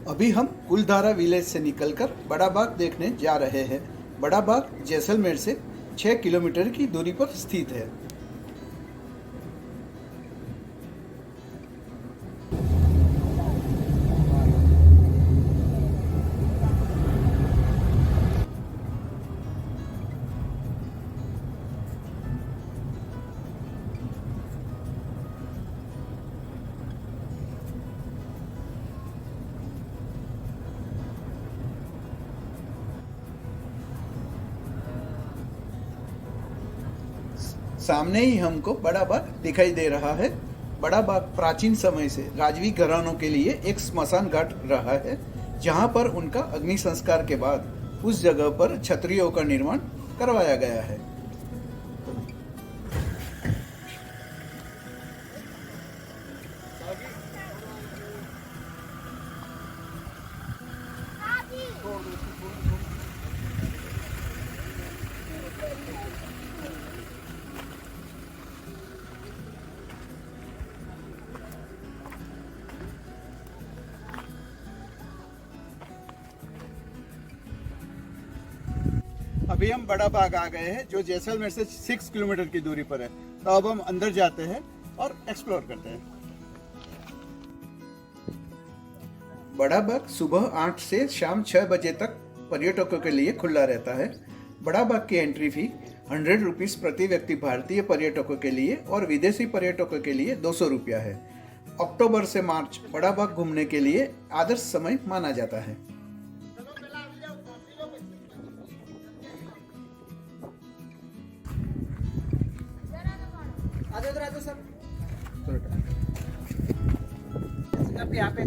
अभी हम कुलधारा विलेज से निकलकर बड़ा बाग देखने जा रहे हैं। बड़ा बाग जैसलमेर से 6 किलोमीटर की दूरी पर स्थित है। सामने ही हमको बड़ा बाग दिखाई दे रहा है। बड़ा बाग प्राचीन समय से राजवी घरानों के लिए एक स्मशान घाट रहा है, जहां पर उनका अग्नि संस्कार के बाद उस जगह पर छतरियों का निर्माण करवाया गया है। अभी हम बड़ा बाग आ गए हैं, जो जैसलमेर से 6 किलोमीटर की दूरी पर है। तो अब हम अंदर जाते हैं और एक्सप्लोर करते हैं। बड़ा बाग सुबह 8 से शाम 6 बजे तक पर्यटकों के लिए खुला रहता है। बड़ा बाग की एंट्री फी 100 रुपीज़ प्रति व्यक्ति भारतीय पर्यटकों के लिए और विदेशी पर्यटकों के लिए 200 रुपया है। अक्टूबर से मार्च बड़ा बाग घूमने के लिए आदर्श समय माना जाता है। यहाँ पे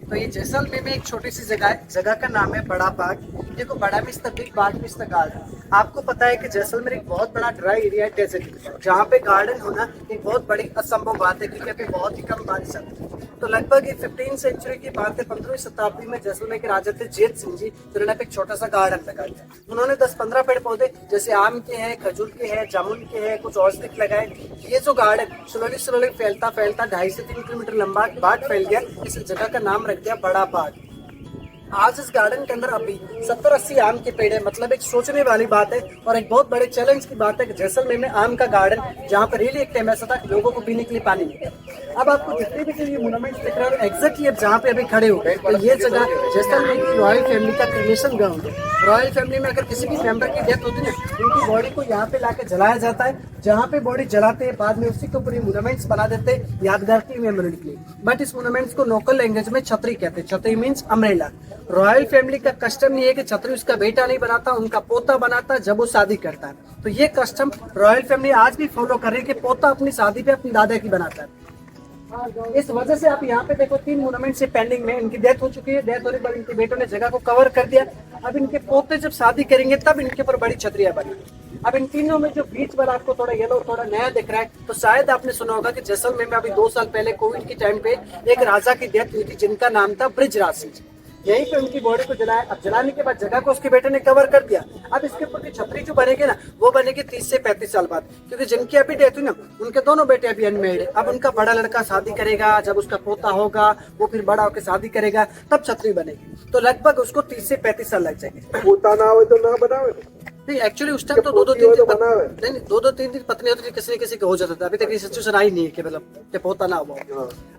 तो ये जैसलमेर में एक छोटी सी जगह है। जगह का नाम है बड़ा बाग। देखो, बड़ा means the big, Bagh means the garden. आपको पता है कि जैसलमेर एक बहुत बड़ा ड्राई एरिया है, डेजर्ट, जहाँ पे गार्डन होना एक बहुत बड़ी असंभव बात है, क्योंकि अभी बहुत ही कम बारिश आती है। तो लगभग 15वीं सेंचुरी की बात है, 15वीं शताब्दी में जैसलमेर के राजा थे जेत सिंह जी, जिन्होंने एक छोटा सा गार्डन लगाया था। उन्होंने 10-15 पेड़ पौधे जैसे आम के हैं, खजूर के हैं, जामुन के हैं, कुछ औषधि लगाए। ये जो गार्डन स्लोली फैलता 2.5 से 3 किलोमीटर लंबा बाग फैल गया। इस जगह का नाम रख दिया बड़ा बाग। आज इस गार्डन के अंदर अभी 70-80 आम के पेड़ है। मतलब एक सोचने वाली बात है और एक बहुत बड़े चैलेंज की बात है कि जैसलमेर में आम का गार्डन, जहाँ पर रियली एक टाइम ऐसा था लोगों को पीने के लिए पानी नहीं था। अब आपको जितने भी ये मोनूमेंट्स दिख रहे हैं, एग्जैक्टली अब जहाँ पे अभी खड़े हो गए, तो ये जगह जैसलमेर की रॉयल फैमिली का क्रिमेशन ग्राउंड है। रॉयल फैमिली में अगर किसी भी मेंबर की डेथ होती है, उनकी बॉडी को यहाँ पे लाके जलाया जाता है। जहाँ पे बॉडी जलाते हैं, बाद में उसी को पूरी मोनूमेंट्स बना देते हैं यादगार की मेमोरी के लिए। बट इस मोनूमेंट्स को लोकल लैंग्वेज में छतरी कहते हैं। छतरी मीन्स अम्ब्रेला। रॉयल फैमिली का कस्टम ये है कि छतरी उसका बेटा नहीं बनाता, उनका पोता बनाता जब वो शादी करता है। तो ये कस्टम रॉयल फैमिली आज भी फॉलो कर रही है कि पोता अपनी शादी पे अपनी दादा की बनाता है। इस वजह से आप यहाँ पे देखो 3 मोनूमेंट से पेंडिंग में, इनकी डेथ हो चुकी है। डेथ होने पर इनके बेटों ने जगह को कवर कर दिया। अब इनके पोते जब शादी करेंगे तब इनके ऊपर बड़ी छतरियां बनी। अब इन तीनों में जो बीच वाला आपको थोड़ा येलो थोड़ा नया दिख रहा है, तो शायद आपने सुना होगा कि जैसलमेर में अभी 2 साल पहले कोविड के टाइम पे एक राजा की डेथ हुई थी, जिनका नाम था बृजराज सिंह। यहीं पे उनकी बॉडी को जलाया। अब जलाने के बाद जगह को उसके बेटे ने कवर कर दिया। अब इसके ऊपर की छतरी जो बनेगी ना, वो बनेगी 30 से 35 साल बाद, क्योंकि जिनकी अभी डेथ हुई ना, उनके दोनों बेटे अभी अनमेरिड है। अब उनका बड़ा लड़का शादी करेगा, जब उसका पोता होगा वो फिर बड़ा होकर शादी करेगा, तब छतरी बनेगी। तो लगभग उसको 30 से 35 साल लग जाएंगे। पोता ना हो तो ना बनावे नहीं, एक्चुअली उस टाइम तो 2-3 पत्नी होती थी, किसी न किसी का हो जाता था। अभी तक ये सिचुएशन आई नहीं है कि मतलब पोता ना हुआ।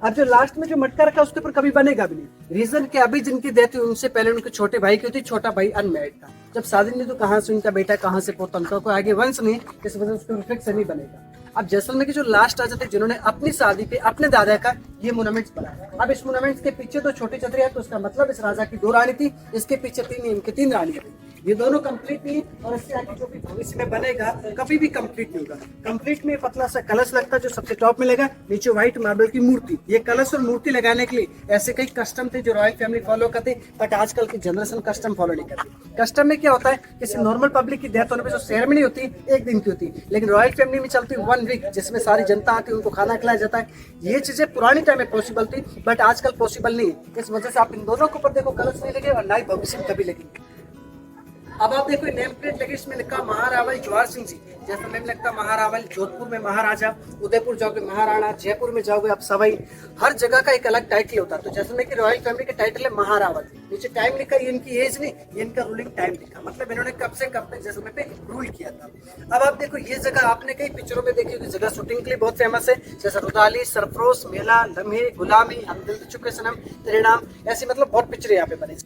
अब जो लास्ट में जो मटका रखा उसके ऊपर कभी बनेगा भी नहीं। रीजन कि अभी जिनकी डेथ हुई उनसे पहले उनके छोटे भाई की होती, छोटा भाई अनमैरिड था। जब शादी नहीं तो कहाँ से उनका बेटा, कहाँ से पोता, उनका कोई आगे वंश नहीं, इस वजह से उसको रिफ्लेक्ट नहीं बनेगा। अब जैसलमेर के जो लास्ट राजा थे, जिन्होंने अपनी शादी पे अपने दादा का ये मोनूमेंट्स बनाया। अब इस मोनूमेंट्स के पीछे तो छोटी छतरी है, तो उसका मतलब इस राजा की 2 रानी थी, इसके पीछे 3, इनके 3 रानियां थी। ये दोनों कंप्लीट नहीं, और इससे आगे जो भी भविष्य में बनेगा कभी भी कंप्लीट नहीं होगा। कंप्लीट में पतला सा कलश लगता है जो सबसे टॉप में लगा, नीचे व्हाइट मार्बल की मूर्ति। ये कलश और मूर्ति लगाने के लिए ऐसे कई कस्टम थे जो रॉयल फैमिली फॉलो करते, बट आजकल की जनरेशन कस्टम फॉलो नहीं करती। कस्टम में क्या होता है, किसी नॉर्मल पब्लिक की डेथ होने पर जो सेरेमनी होती है 1 दिन की होती है, लेकिन रॉयल फैमिली में चलती 1 वीक, जिसमें सारी जनता आती है, उनको खाना खिलाया जाता है। ये चीजें पुरानी टाइम में पॉसिबल थी, बट आजकल पॉसिबल नहीं है। इस वजह से आप इन दोनों के ऊपर देखो कलश नहीं लगे, और ना ही भविष्य में कभी लगेंगे। अब आप देखो नेम प्लेट लगी, इसमें लिखा महारावल जवाहर सिंह जी। जैसलमेर में लगता महारावल, जोधपुर में महाराजा, उदयपुर जाओगे महाराणा, जयपुर में जाओगे आप सवाई। हर जगह का एक अलग टाइटल होता है। तो जैसलमेर की रॉयल फैमिली का टाइटल है महारावल। नीचे टाइम लिखा, ये इनकी एज नहीं, ये इनका रूलिंग टाइम लिखा, मतलब इन्होंने कब से कब तक जैसलमेर पे रूल किया था। अब आप देखो ये जगह आपने कई पिक्चरों में देखी होगी, जगह शूटिंग के लिए बहुत फेमस है, जैसे रुदाली, सरफरोश, मेला, लम्हे, गुलामी, हम दिल दे चुके सनम, तेरे नाम, ऐसी मतलब बहुत पिक्चर यहाँ पे बनी।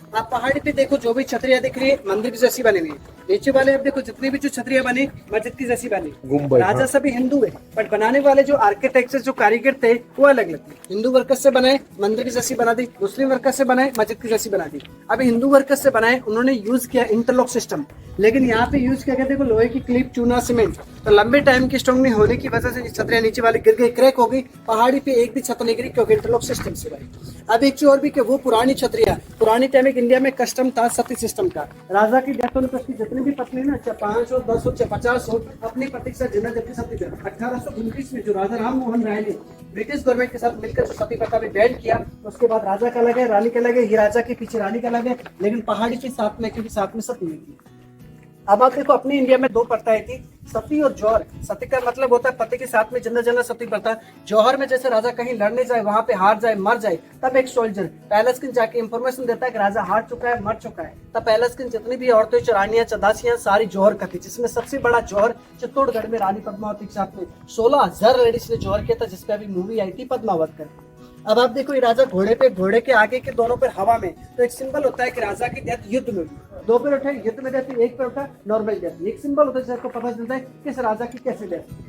आप पहाड़ी पे देखो जो भी छतरियां दिख रही है मंदिर की जैसी बनी हुई है। नीचे वाले आप देखो जितनी भी जो छतरियां बनी मस्जिद की जैसी बनी। राजा सभी हिंदू है, बट बनाने वाले जो आर्किटेक्चर जो कारीगर थे वो अलग अलग थे। हिंदू वर्कर्स से बनाए मंदिर की जैसी बना दी, मुस्लिम वर्कर्स से बनाए मस्जिद की जैसी बना दी। अभी हिंदू वर्कर्स से बनाए उन्होंने यूज किया इंटरलॉक सिस्टम, लेकिन यहाँ पे यूज किया गया देखो लोहे की क्लिप, चूना, सीमेंट। तो लंबे टाइम की स्ट्रॉन्ग नहीं होने की वजह से छतरियां नीचे वाली गिर गई, क्रैक हो गई। पहाड़ी पे एक भी छत नहीं गिरी क्योंकि इंटरलॉक सिस्टम से भाई। अब एक चीज और भी कि वो पुरानी छतरियां, पुरानी टाइम एक इंडिया में कस्टम था सती सिस्टम का। राजा की डेथ होने पर उसकी जितनी भी पत्नी ना, चाहे 5 हो, 10 हो, चाहे 50 हो, अपनी पति के साथ जिंदा जबकि सती थे। 1829 में जो राजा राम मोहन राय ने ब्रिटिश गवर्नमेंट के साथ मिलकर जो सती प्रथा भी बैन किया, उसके बाद राजा का लगे, रानी का लगे, ये राजा के पीछे रानी का लगे, लेकिन पहाड़ी के साथ में क्योंकि साथ में सती नहीं थी। अब आप देखो अपने इंडिया में दो प्रथाएं थी, सती और जौहर। सती का मतलब होता है पति के साथ में जिंदा जलना सती प्रथा। जौहर में जैसे राजा कहीं लड़ने जाए, वहां पे हार जाए, मर जाए, तब एक सोल्जर पैलेस किन जाके इंफॉर्मेशन देता है कि राजा हार चुका है, मर चुका है। तब पैलेस किन जितनी भी औरतें, चरानियां, चदासियां सारी जौहर का थी, जिसमें सबसे बड़ा जौहर चित्तौड़गढ़ में रानी पद्मावती के साथ में 16,000 लेडीज ने जौहर किया था, जिसपे अभी मूवी आई थी पद्मावत कर। अब आप देखो ये राजा घोड़े पे, घोड़े के आगे के दोनों पर हवा में, तो एक सिंबल होता है कि राजा की डेथ युद्ध में हुई। 2 पैर उठे युद्ध में डेथ, एक पैर उठा नॉर्मल डेथ। एक सिंबल होता है जिसको पता चलता है किस राजा की कैसे डेथ।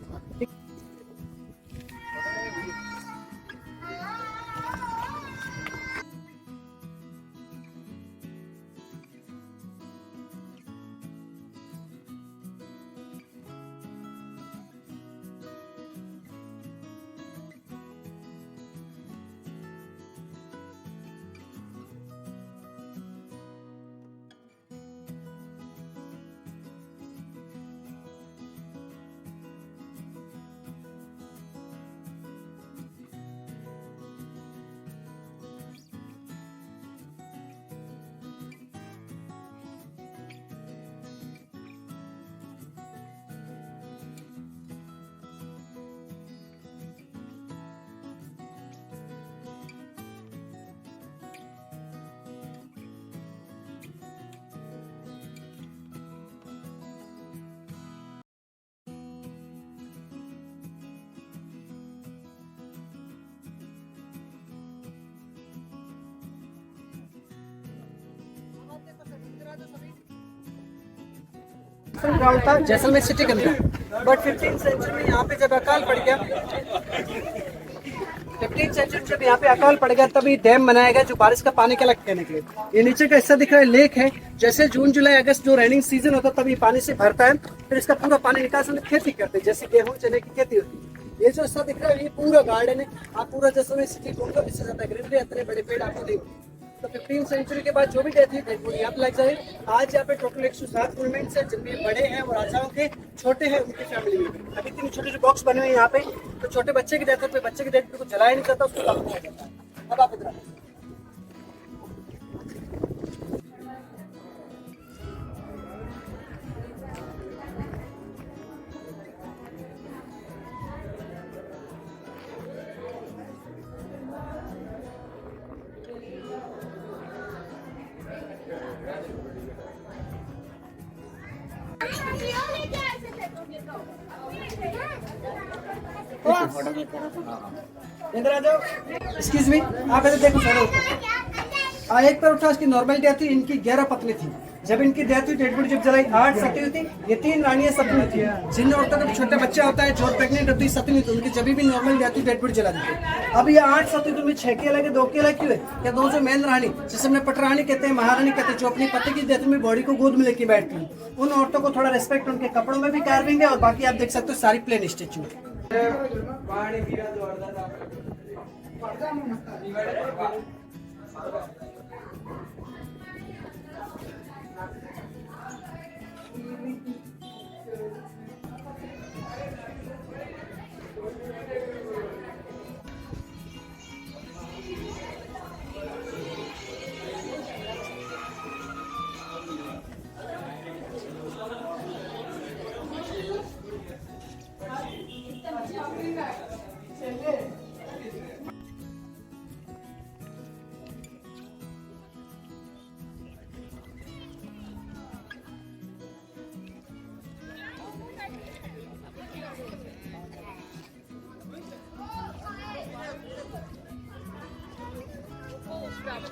ग्राउंड था जैसलमेर सिटी के अंदर, बट 15 सेंचुरी में यहाँ पे जब अकाल पड़ गया, 15 सेंचुरी जब यहाँ पे अकाल पड़ गया, तभी डैम बनाया गया जो बारिश का पानी कलेक्ट करने के लिए। ये नीचे का हिस्सा दिख रहा है लेक है। जैसे जून जुलाई अगस्त जो रेनिंग सीजन होता है तभी पानी से भरता है, फिर इसका पूरा पानी निकाल से खेती करते हैं, जैसे गेहूं चने की खेती होती है। ये जो हिस्सा दिख रहा है ये पूरा गार्डन है। आप पूरा जैसलमेर सिटी घूम लो, इससे ज्यादा ग्रीनरी, इतने बड़े पेड़ आपको नहीं। तो 15 सेंचुरी के बाद जो भी डेथ हुई डेड बॉडी यहाँ पे लग जाए। आज यहाँ पे टोटल 107 मूवमेंट्स है, जिनमें बड़े हैं और राजाओं के, छोटे हैं उनकी फैमिली में। अभी 3 छोटे बॉक्स बने हुए हैं यहाँ पे। तो छोटे बच्चे की डेथ पे बच्चे की डेथ को जलाया नहीं जाता, उसको काबू किया जाता है। अब आप इधर इधर आ जाओ। एक्सक्यूज मी, आप इधर देखो। सर एक पर उठा, उसकी नॉर्मल डेथ हुई, इनकी 11 पत्नी थी। जब इनकी डेथ हुई डेड बॉडी जब जलाई 8 सती हुई थी। ये 3 रानियां सती हुई थी। जिन औरतों का छोटा बच्चा होता है, जो प्रेग्नेंट होती है, सती नहीं, तो उनकी जब भी नॉर्मल डेथ हुई डेड बॉडी जला दी थी। अब ये 8 सती तो 6 के अलग है, 2 के अलग क्यों है? या 2 जो मेन रानी, जिसे हमने पटरानी कहते हैं, महारानी कहते हैं, जो अपनी पति की डेथ में बॉडी को गोद में लेके बैठती है, उन औरतों को थोड़ा रिस्पेक्ट, उनके कपड़ों में भी कार्विंग है। और बाकी आप देख सकते हो सारी प्लेन स्टेच्यू है।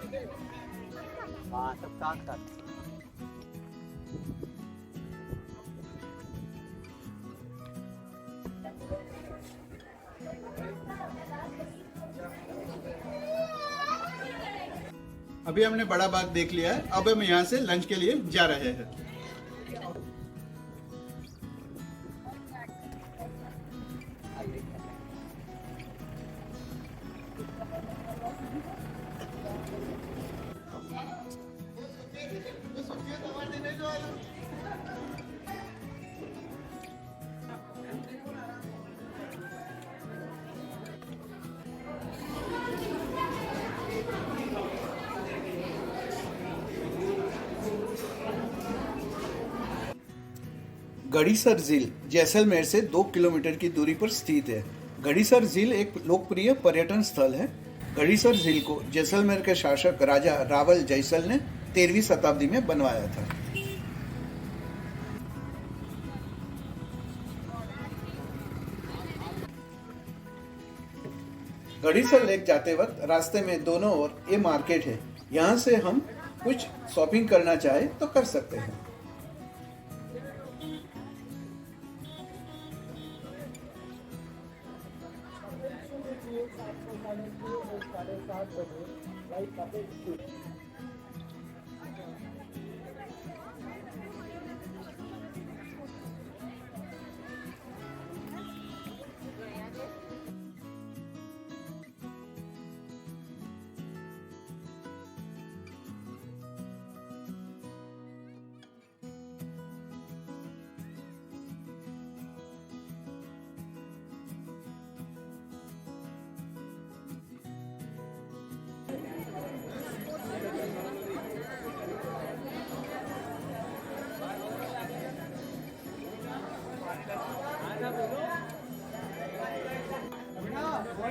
हाँ सब काम कर। अभी हमने बड़ा बाग देख लिया है, अब हम यहाँ से लंच के लिए जा रहे हैं। गड़ीसर झील जैसलमेर से 2 किलोमीटर की दूरी पर स्थित है। गड़ीसर झील एक लोकप्रिय पर्यटन स्थल है। गड़ीसर झील को जैसलमेर के शासक राजा रावल जैसल ने 13वीं शताब्दी में बनवाया था। गड़ीसर लेक जाते वक्त रास्ते में दोनों ओर ये मार्केट है। यहाँ से हम कुछ शॉपिंग करना चाहे तो कर सकते हैं।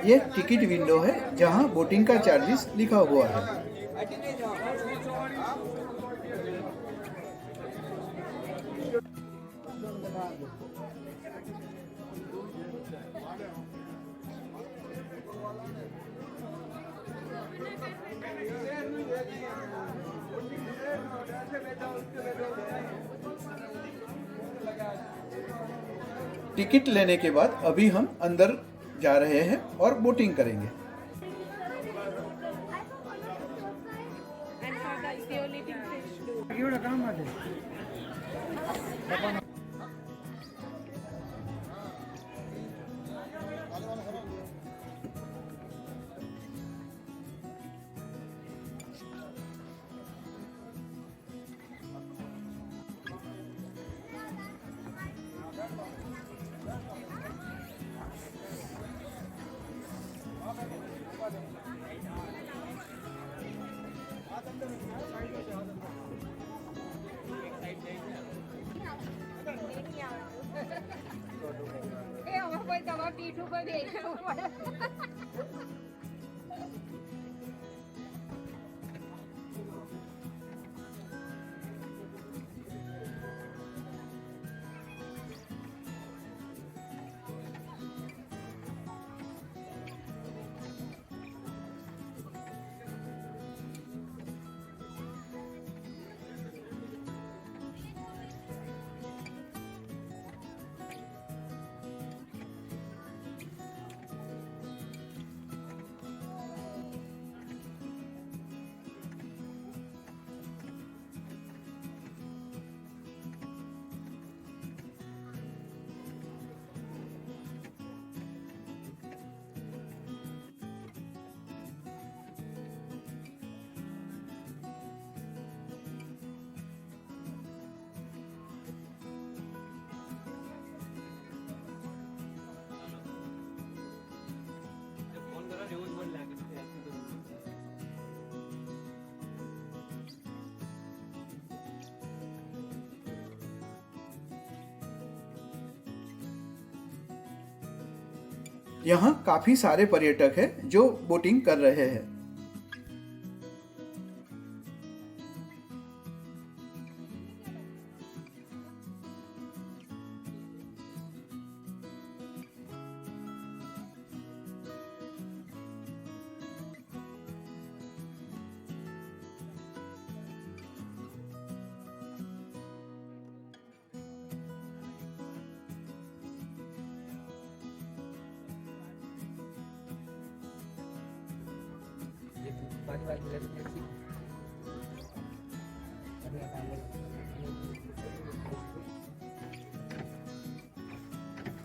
ये टिकट विंडो है जहाँ बोटिंग का चार्जेस लिखा हुआ है। टिकट लेने के बाद अभी हम अंदर जा रहे हैं और बोटिंग करेंगे। यहाँ काफी सारे पर्यटक हैं जो बोटिंग कर रहे हैं।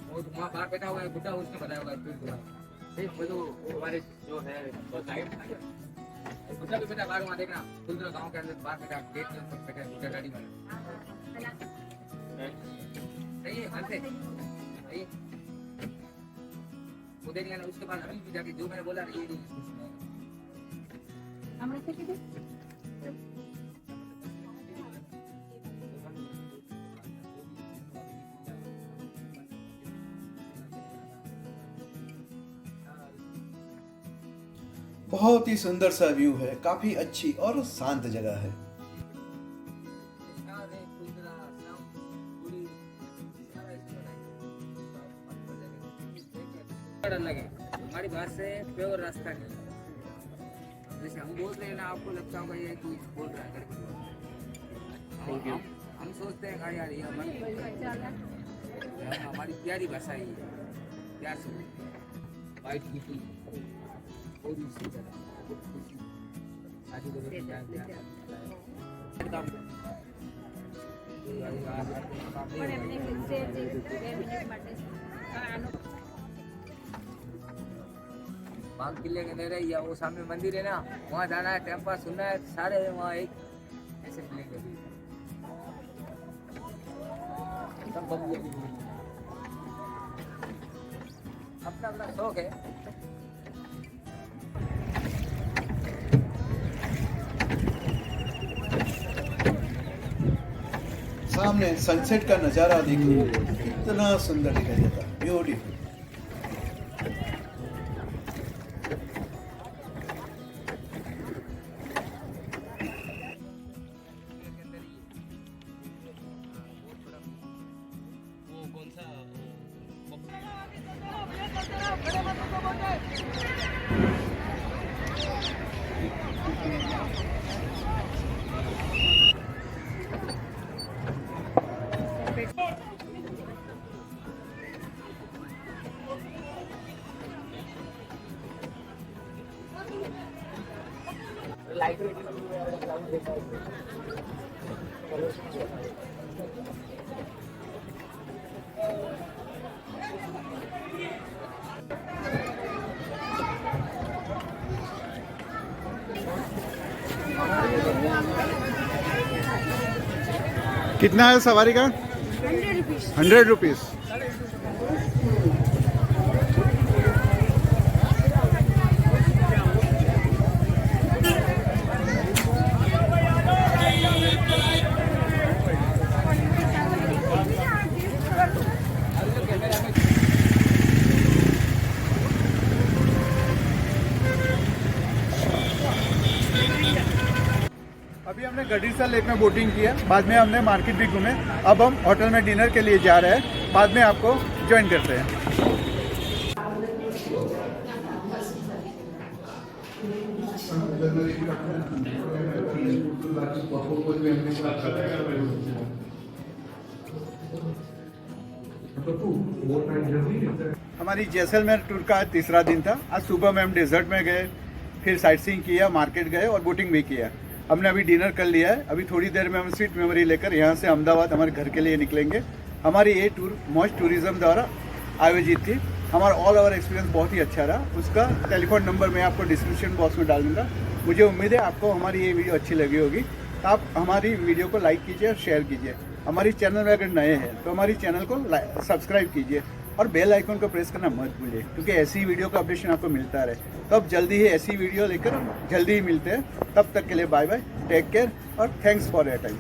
वो वहाँ बाहर बैठा हुआ है बुढ़ा, उसने बताया होगा वो तो हमारे जो है गाइड बुढ़ा भी बैठा बाहर, वहाँ देखना दूसरा गाँव के अंदर बाहर बैठा गेट के ऊपर बैठा बुढ़ा गाड़ी वाला। सही है, हंसे सही है। वो देख लेना, उसके बाद अभी भी जाके जो मैंने बोला ना ये बहुत ही सुंदर सा व्यू है, काफी अच्छी और शांत जगह है। लगे हमारी बात से प्योर रास्ता नहीं है। जैसे हम बोल रहे हैं ना, आपको लगता होगा ये कोई बोल रहा है करके। हम सोचते हैं यार ये हमारी प्यारी भाषा ही है, प्यार से वाइट की और इसी तरह बाग किले के अंदर या वो सामने मंदिर है ना, वहाँ जाना है, टाइम पास सुनना है, सारे वहाँ एक ऐसे मिलेंगे। अपना अपना शौक है। सामने सनसेट का नजारा देखिए, कितना सुंदर दिखाई देता है, ब्यूटीफुल। कितना है सवारी का? 100 रुपीज। अभी हमने गडीसा लेक में बोटिंग किया, बाद में हमने मार्केट भी घूमे। अब हम होटल में डिनर के लिए जा रहे हैं, बाद में आपको ज्वाइन करते हैं। हमारी जैसलमेर टूर का तीसरा दिन था। आज सुबह में हम डेजर्ट में गए, फिर साइट सीइंग किया, मार्केट गए और बोटिंग भी किया। हमने अभी डिनर कर लिया है। अभी थोड़ी देर में हम स्वीट मेमोरी लेकर यहाँ से अहमदाबाद हमारे घर के लिए निकलेंगे। हमारी ये टूर मौज टूरिज्म द्वारा आयोजित थी। हमारा ऑल ओवर एक्सपीरियंस बहुत ही अच्छा रहा। उसका टेलीफोन नंबर मैं आपको डिस्क्रिप्शन बॉक्स में डाल दूँगा। मुझे उम्मीद है आपको हमारी ये वीडियो अच्छी लगी होगी। तो आप हमारी वीडियो को लाइक कीजिए और शेयर कीजिए। हमारी चैनल में अगर नए हैं तो हमारी चैनल को सब्सक्राइब कीजिए और बेल आइकन को प्रेस करना मत भूलिए, क्योंकि ऐसी वीडियो का अपडेशन आपको मिलता रहे। तो अब जल्दी ही ऐसी वीडियो लेकर जल्दी ही मिलते हैं। तब तक के लिए बाय बाय, टेक केयर और थैंक्स फॉर योर टाइम।